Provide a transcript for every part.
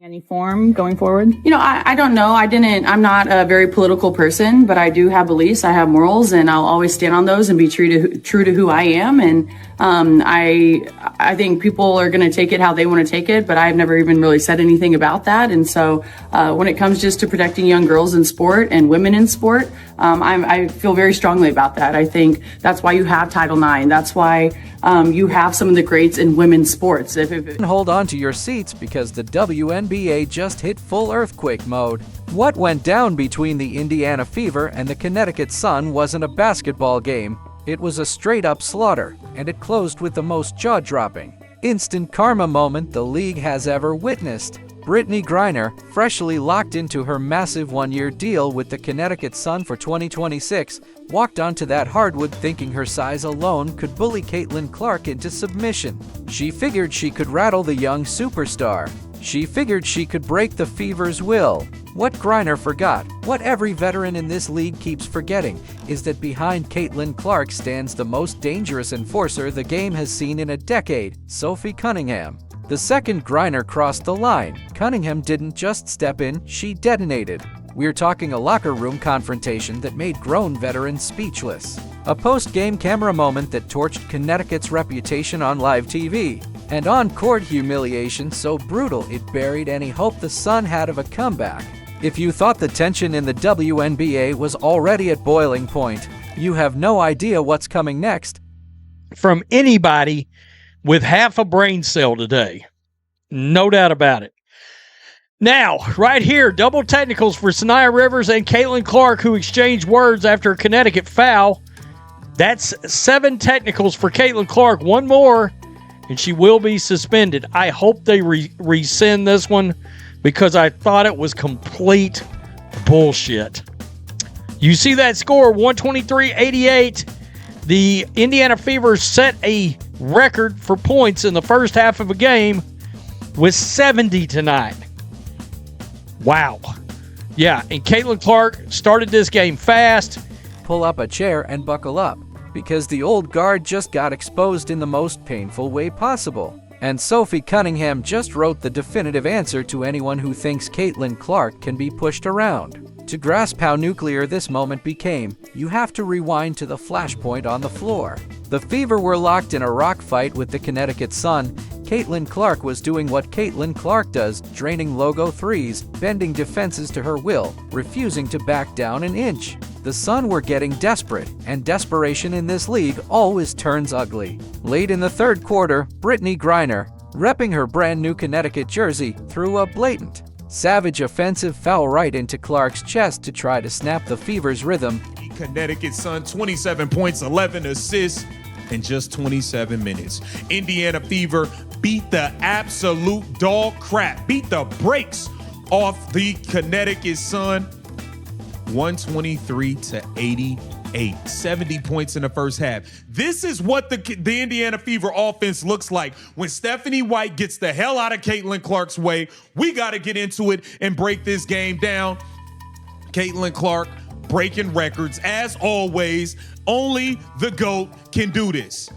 Any form going forward? I don't know. I'm not a very political person, but I do have beliefs. I have morals, and I'll always stand on those and be true to who I am. And I think people are going to take it how they want to take it, but I've never even really said anything about that. And so when it comes just to protecting young girls in sport and women in sport, I feel very strongly about that. I think that's why you have Title IX. That's why you have some of the greats in women's sports. Hold on to your seats because the WNBA just hit full earthquake mode. What went down between the Indiana Fever and the Connecticut Sun wasn't a basketball game. It was a straight-up slaughter, and it closed with the most jaw-dropping, instant karma moment the league has ever witnessed. Brittney Griner, freshly locked into her massive one-year deal with the Connecticut Sun for 2026, walked onto that hardwood thinking her size alone could bully Caitlin Clark into submission. She figured she could rattle the young superstar. She figured she could break the Fever's will. What Griner forgot, what every veteran in this league keeps forgetting, is that behind Caitlin Clark stands the most dangerous enforcer the game has seen in a decade, Sophie Cunningham. The second Griner crossed the line, Cunningham didn't just step in, she detonated. We're talking a locker room confrontation that made grown veterans speechless. A post-game camera moment that torched Connecticut's reputation on live TV. And on-court humiliation so brutal it buried any hope the Sun had of a comeback. If you thought the tension in the WNBA was already at boiling point, you have no idea what's coming next. From anybody with half a brain cell today. No doubt about it. Now, right here, double technicals for Sanaya Rivers and Caitlin Clark, who exchanged words after a Connecticut foul. That's 7 technicals for Caitlin Clark. One more, and she will be suspended. I hope they rescind this one because I thought it was complete bullshit. You see that score, 123-88. The Indiana Fever set a record for points in the first half of a game with 70 tonight. Wow. Yeah, and Caitlin Clark started this game fast. Pull up a chair and buckle up, because the old guard just got exposed in the most painful way possible. And Sophie Cunningham just wrote the definitive answer to anyone who thinks Caitlin Clark can be pushed around. To grasp how nuclear this moment became, you have to rewind to the flashpoint on the floor. The Fever were locked in a rock fight with the Connecticut Sun. Caitlin Clark was doing what Caitlin Clark does, draining logo threes, bending defenses to her will, refusing to back down an inch. The Sun were getting desperate, and desperation in this league always turns ugly. Late in the third quarter, Brittney Griner, repping her brand new Connecticut jersey, threw a blatant, savage offensive foul right into Clark's chest to try to snap the Fever's rhythm. Connecticut Sun, 27 points, 11 assists in just 27 minutes. Indiana Fever beat the absolute dog crap, beat the brakes off the Connecticut Sun, 123-88. 70 points in the first half. This is what the Indiana Fever offense looks like when Stephanie White gets the hell out of Caitlin Clark's way. We got to get into it and break this game down. Caitlin Clark breaking records as always. Only the GOAT can do this.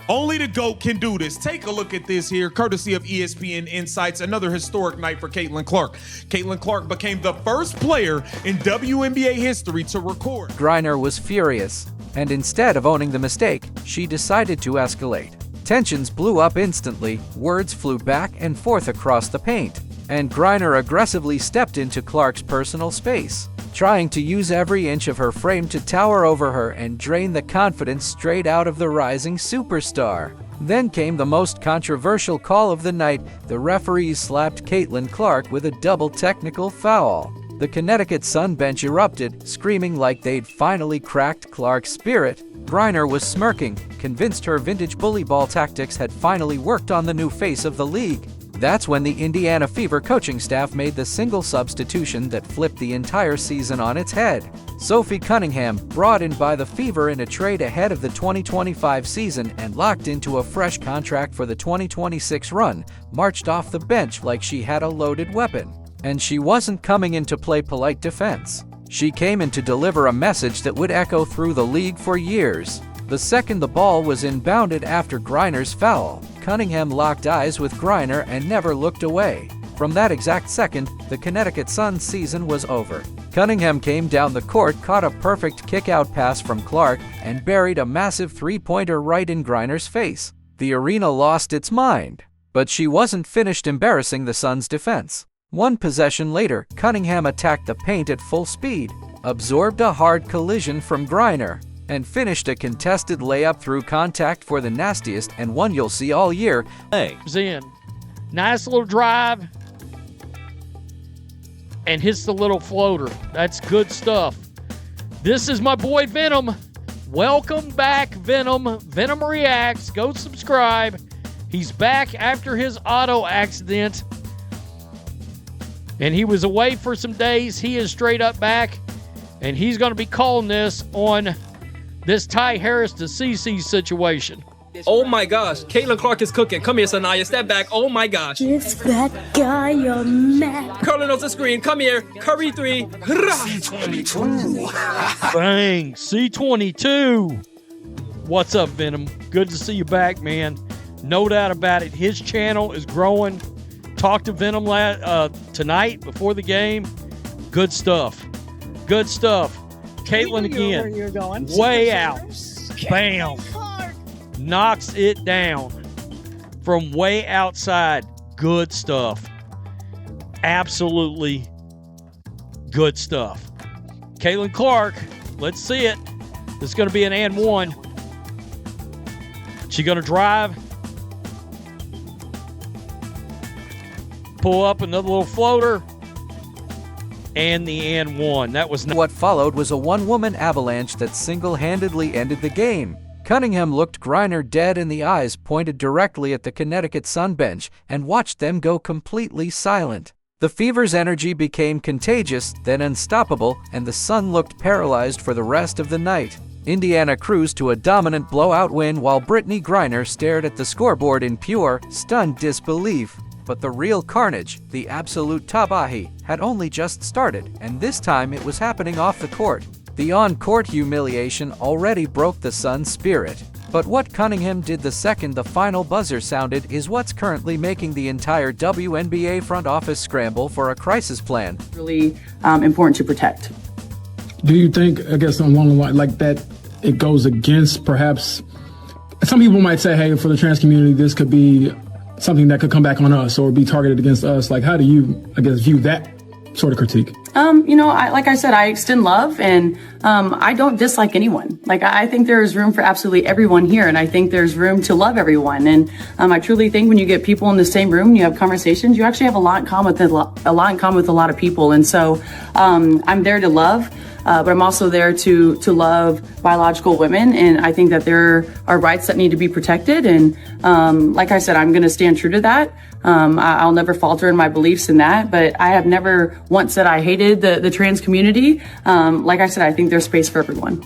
Only the GOAT can do this. Take a look at this here, courtesy of ESPN Insights. Another historic night for Caitlin Clark. Caitlin Clark became the first player in WNBA history to record. Griner was furious, and instead of owning the mistake, she decided to escalate. Tensions blew up instantly, words flew back and forth across the paint, and Griner aggressively stepped into Clark's personal space, trying to use every inch of her frame to tower over her and drain the confidence straight out of the rising superstar. Then came the most controversial call of the night. The referees slapped Caitlin Clark with a double technical foul. The Connecticut Sun bench erupted, screaming like they'd finally cracked Clark's spirit. Griner was smirking, convinced her vintage bully ball tactics had finally worked on the new face of the league. That's when the Indiana Fever coaching staff made the single substitution that flipped the entire season on its head. Sophie Cunningham, brought in by the Fever in a trade ahead of the 2025 season and locked into a fresh contract for the 2026 run, marched off the bench like she had a loaded weapon. And she wasn't coming in to play polite defense. She came in to deliver a message that would echo through the league for years. The second the ball was inbounded after Griner's foul, Cunningham locked eyes with Griner and never looked away. From that exact second, the Connecticut Sun's season was over. Cunningham came down the court, caught a perfect kick-out pass from Clark, and buried a massive three-pointer right in Griner's face. The arena lost its mind. But she wasn't finished embarrassing the Suns' defense. One possession later, Cunningham attacked the paint at full speed, absorbed a hard collision from Griner, and finished a contested layup through contact for the nastiest and one you'll see all year. In. Nice little drive. And hits the little floater. That's good stuff. This is my boy Venom. Welcome back, Venom. Venom Reacts. Go subscribe. He's back after his auto accident. And he was away for some days. He is straight up back. And he's going to be calling this on this Ty Harris to CC situation. Oh my gosh, Caitlin Clark is cooking. Come here, Sanaya. Step back. Oh my gosh. It's that guy you're mad. Curling off the screen. Come here. Curry 3. Bang. C22. What's up, Venom? Good to see you back, man. No doubt about it. His channel is growing. Talked to Venom tonight before the game. Good stuff. Good stuff. Caitlin again. Way out. Bam. Knocks it down from way outside. Good stuff. Absolutely good stuff. Caitlin Clark, let's see it. This is going to be an and one. She going to drive. Pull up another little floater. And the and one. That was What followed was a one-woman avalanche that single-handedly ended the game. Cunningham looked Griner dead in the eyes, pointed directly at the Connecticut Sun bench, and watched them go completely silent. The Fever's energy became contagious, then unstoppable, and the Sun looked paralyzed for the rest of the night. Indiana cruised to a dominant blowout win while Brittney Griner stared at the scoreboard in pure, stunned disbelief. But the real carnage, the absolute tabahi, had only just started, and this time it was happening off the court. The on-court humiliation already broke the Suns' spirit. But what Cunningham did the second the final buzzer sounded is what's currently making the entire WNBA front office scramble for a crisis plan. Really important to protect. Do you think, I guess, along the line like that, it goes against perhaps, some people might say, hey, for the trans community, this could be something that could come back on us or be targeted against us. Like, how do you, I guess, view that sort of critique? Like I said, I extend love and I don't dislike anyone. Like, I think there is room for absolutely everyone here. And I think there's room to love everyone. And I truly think when you get people in the same room, you have conversations, you actually have a lot in common with a lot of people. And so I'm there to love. But I'm also there to love biological women. And I think that there are rights that need to be protected. And like I said, I'm going to stand true to that. I'll never falter in my beliefs in that. But I have never once said I hated the trans community. Like I said, I think there's space for everyone.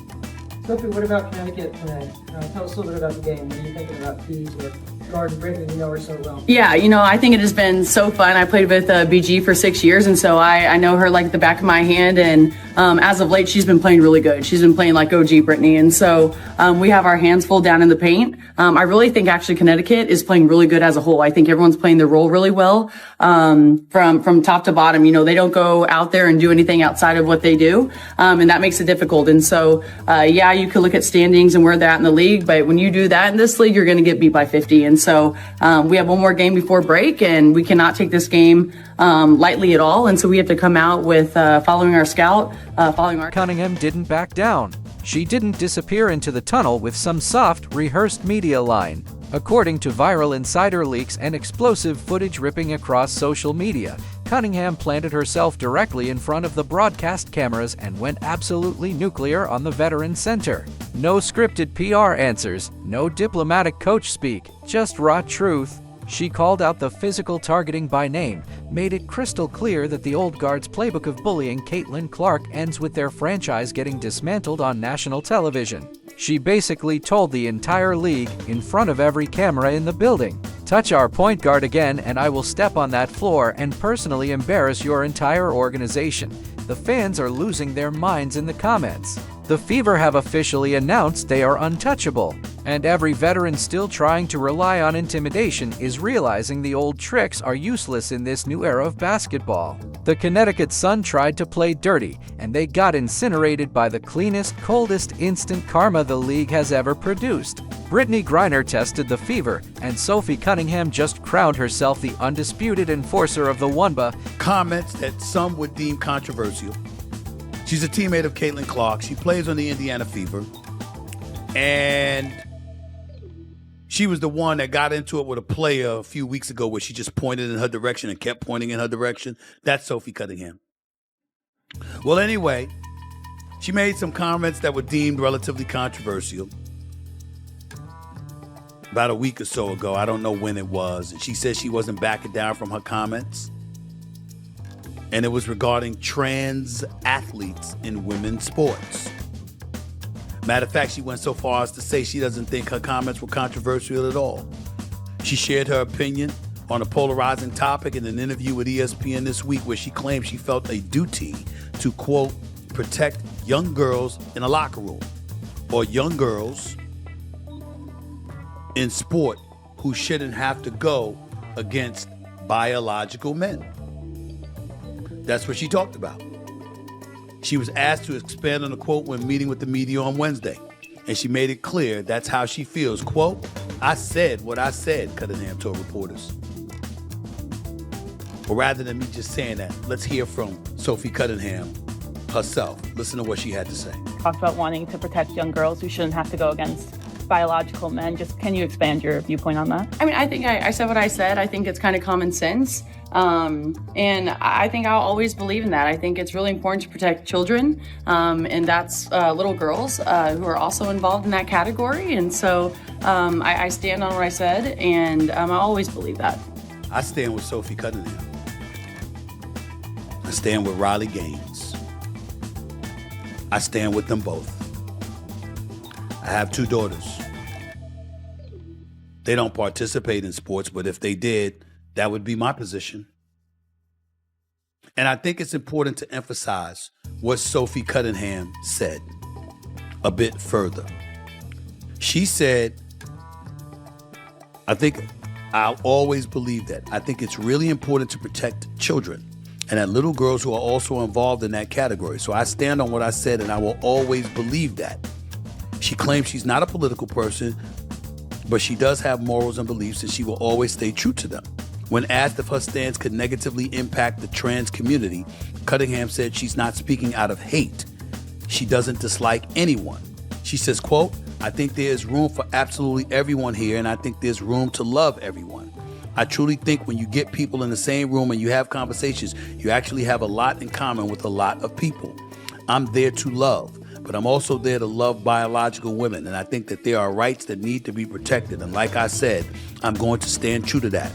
Sophie, what about Connecticut tonight? Tell us a little bit about the game. What are you thinking about Pease or guard Brittney? You know her so well. Yeah, I think it has been so fun. I played with BG for 6 years, and so I know her like the back of my hand. And as of late, she's been playing really good. She's been playing like OG Brittney, and so we have our hands full down in the paint. I really think actually Connecticut is playing really good as a whole. I think everyone's playing their role really well from top to bottom. They don't go out there and do anything outside of what they do, and that makes it difficult. And so, yeah, you could look at standings and where they're at in the league, but when you do that in this league, you're going to get beat by 50. And so we have one more game before break, and we cannot take this game lightly at all. And so we have to come out with following our scout, following our... Cunningham didn't back down. She didn't disappear into the tunnel with some soft, rehearsed media line. According to viral insider leaks and explosive footage ripping across social media, Cunningham planted herself directly in front of the broadcast cameras and went absolutely nuclear on the veteran center. No scripted PR answers, no diplomatic coach speak, just raw truth. She called out the physical targeting by name, made it crystal clear that the old guard's playbook of bullying Caitlin Clark ends with their franchise getting dismantled on national television. She basically told the entire league, in front of every camera in the building, "Touch our point guard again and I will step on that floor and personally embarrass your entire organization." The fans are losing their minds in the comments. The Fever have officially announced they are untouchable. And every veteran still trying to rely on intimidation is realizing the old tricks are useless in this new era of basketball. The Connecticut Sun tried to play dirty, and they got incinerated by the cleanest, coldest instant karma the league has ever produced. Brittney Griner tested the fever, and Sophie Cunningham just crowned herself the undisputed enforcer of the WNBA. Comments that some would deem controversial. She's a teammate of Caitlin Clark. She plays on the Indiana Fever. And she was the one that got into it with a player a few weeks ago where she just pointed in her direction and kept pointing in her direction. That's Sophie Cunningham. Well, anyway, she made some comments that were deemed relatively controversial about a week or so ago. I don't know when it was. And she said she wasn't backing down from her comments. And it was regarding trans athletes in women's sports. Matter of fact, she went so far as to say she doesn't think her comments were controversial at all. She shared her opinion on a polarizing topic in an interview with ESPN this week where she claimed she felt a duty to, quote, protect young girls in a locker room or young girls in sport who shouldn't have to go against biological men. That's what she talked about. She was asked to expand on the quote when meeting with the media on Wednesday, and she made it clear that's how she feels. Quote, "I said what I said," Cunningham told reporters. But rather than me just saying that, let's hear from Sophie Cunningham herself. Listen to what she had to say. Talked about wanting to protect young girls who shouldn't have to go against biological men. Just can you expand your viewpoint on that? I mean, I think I said what I said. I think it's kind of common sense. And I think I'll always believe in that. I think it's really important to protect children, and that's little girls who are also involved in that category. And so I stand on what I said, and I always believe that. I stand with Sophie Cunningham. I stand with Riley Gaines. I stand with them both. I have 2 daughters. They don't participate in sports, but if they did, that would be my position. And I think it's important to emphasize what Sophie Cunningham said a bit further. She said, I think I'll always believe that. I think it's really important to protect children and that little girls who are also involved in that category. So I stand on what I said, and I will always believe that. She claims she's not a political person, but she does have morals and beliefs, and she will always stay true to them. When asked if her stance could negatively impact the trans community, Cunningham said she's not speaking out of hate. She doesn't dislike anyone. She says, quote, "I think there is room for absolutely everyone here, and I think there's room to love everyone. I truly think when you get people in the same room and you have conversations, you actually have a lot in common with a lot of people. I'm there to love, but I'm also there to love biological women, and I think that there are rights that need to be protected. And like I said, I'm going to stand true to that.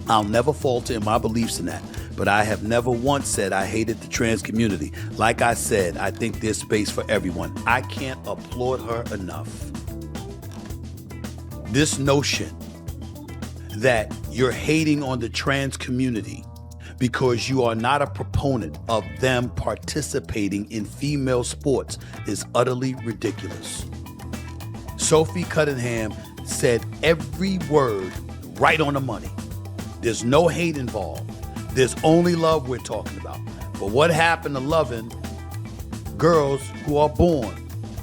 I'll never falter in my beliefs in that, but I have never once said I hated the trans community. Like I said, I think there's space for everyone." I can't applaud her enough. This notion that you're hating on the trans community because you are not a proponent of them participating in female sports is utterly ridiculous. Sophie Cunningham said every word right on the money. There's no hate involved. There's only love we're talking about. But what happened to loving girls who are born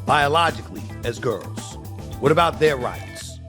biologically as girls? What about their rights?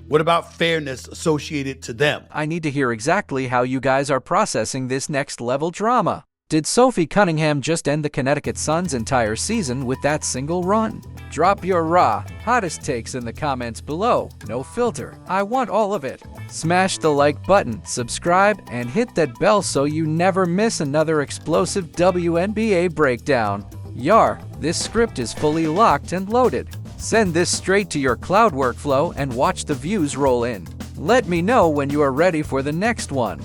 What about fairness associated to them? I need to hear exactly how you guys are processing this next level drama. Did Sophie Cunningham just end the Connecticut Sun's entire season with that single run? Drop your raw, hottest takes in the comments below. No filter. I want all of it. Smash the like button, subscribe, and hit that bell so you never miss another explosive WNBA breakdown. Yar, this script is fully locked and loaded. Send this straight to your cloud workflow and watch the views roll in. Let me know when you are ready for the next one.